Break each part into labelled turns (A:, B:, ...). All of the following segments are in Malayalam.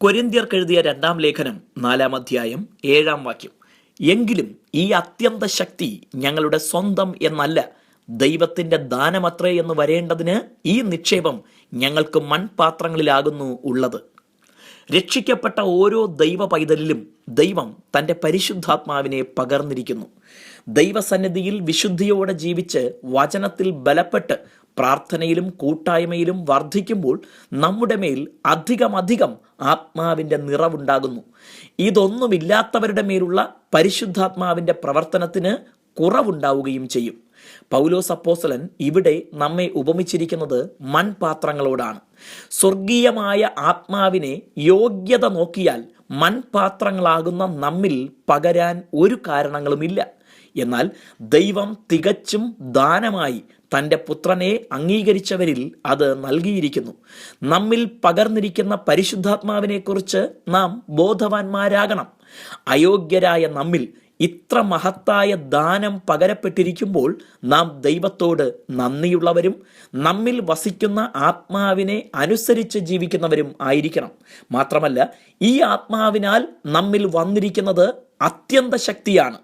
A: കൊരിന്ത്യർക്കെഴുതിയ 2 ലേഖനം 4 അധ്യായം 7 എങ്കിലും ഈ അത്യന്ത ശക്തി ഞങ്ങളുടെ സ്വന്തം എന്നല്ല, ദൈവത്തിന്റെ ദാനമത്രേ എന്ന് വരേണ്ടതിന് ഈ നിക്ഷേപം ഞങ്ങൾക്ക് മൺപാത്രങ്ങളിലാകുന്നു ഉള്ളത്. രക്ഷിക്കപ്പെട്ട ഓരോ ദൈവ പൈതലിലും ദൈവം തൻ്റെ പരിശുദ്ധാത്മാവിനെ പകർന്നിരിക്കുന്നു. ദൈവസന്നിധിയിൽ വിശുദ്ധിയോടെ ജീവിച്ച് വചനത്തിൽ ബലപ്പെട്ട് പ്രാർത്ഥനയിലും കൂട്ടായ്മയിലും വർദ്ധിക്കുമ്പോൾ നമ്മുടെ മേൽ അധികം ആത്മാവിൻ്റെ നിറവുണ്ടാകുന്നു. ഇതൊന്നുമില്ലാത്തവരുടെ മേലുള്ള പരിശുദ്ധാത്മാവിൻ്റെ പ്രവർത്തനത്തിന് കുറവുണ്ടാവുകയും ചെയ്യും. പൗലോസ് അപ്പോസ്തലൻ ഇവിടെ നമ്മെ ഉപമിച്ചിരിക്കുന്നത് മൺപാത്രങ്ങളോടാണ്. സ്വർഗീയമായ ആത്മാവിനെ യോഗ്യത നോക്കിയാൽ മൺപാത്രങ്ങളാകുന്ന നമ്മിൽ പകരാൻ ഒരു കാരണങ്ങളുമില്ല. എന്നാൽ ദൈവം തികച്ചും ദാനമായി തൻ്റെ പുത്രനെ അംഗീകരിച്ചവരിൽ അത് നൽകിയിരിക്കുന്നു. നമ്മിൽ പകർന്നിരിക്കുന്ന പരിശുദ്ധാത്മാവിനെക്കുറിച്ച് നാം ബോധവാന്മാരാകണം. അയോഗ്യരായ നമ്മിൽ ഇത്ര മഹത്തായ ദാനം പകരപ്പെട്ടിരിക്കുമ്പോൾ നാം ദൈവത്തോട് നന്ദിയുള്ളവരും നമ്മിൽ വസിക്കുന്ന ആത്മാവിനെ അനുസരിച്ച് ജീവിക്കുന്നവരും ആയിരിക്കണം. മാത്രമല്ല, ഈ ആത്മാവിനാൽ നമ്മിൽ വന്നിരിക്കുന്നത് അത്യന്ത ശക്തിയാണ്.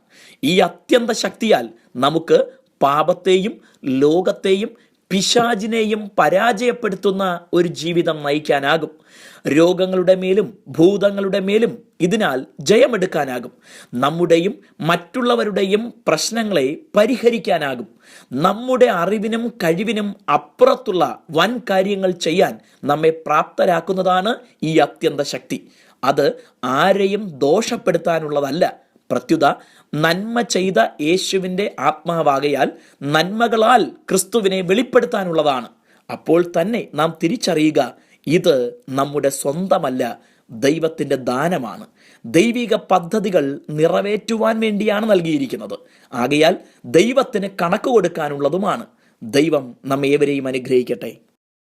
A: ഈ അത്യന്ത ശക്തിയാൽ നമുക്ക് പാപത്തെയും ലോകത്തെയും പിശാചിനെയും പരാജയപ്പെടുത്തുന്ന ഒരു ജീവിതം നയിക്കാനാകും. രോഗങ്ങളുടെ മേലും ഭൂതങ്ങളുടെ മേലും ഇതിനാൽ ജയമെടുക്കാനാകും. നമ്മുടെയും മറ്റുള്ളവരുടെയും പ്രശ്നങ്ങളെ പരിഹരിക്കാനാകും. നമ്മുടെ അറിവിനും കഴിവിനും അപ്പുറത്തുള്ള വൻ കാര്യങ്ങൾ ചെയ്യാൻ നമ്മെ പ്രാപ്തരാക്കുന്നതാണ് ഈ അത്യന്ത ശക്തി. അത് ആരെയും ദോഷപ്പെടുത്താനുള്ളതല്ല. പ്രത്യുത നന്മ ചെയ്ത യേശുവിൻ്റെ ആത്മാവാകയാൽ നന്മകളാൽ ക്രിസ്തുവിനെ വെളിപ്പെടുത്താനുള്ളതാണ്. അപ്പോൾ തന്നെ നാം തിരിച്ചറിയുക, ഇത് നമ്മുടെ സ്വന്തമല്ല, ദൈവത്തിൻ്റെ ദാനമാണ്. ദൈവിക പദ്ധതികൾ നിറവേറ്റുവാൻ വേണ്ടിയാണ് നൽകിയിരിക്കുന്നത്. ആകയാൽ ദൈവത്തിന് കണക്ക് കൊടുക്കാനുള്ളതുമാണ്. ദൈവം നമ്മേവരെയും അനുഗ്രഹിക്കട്ടെ.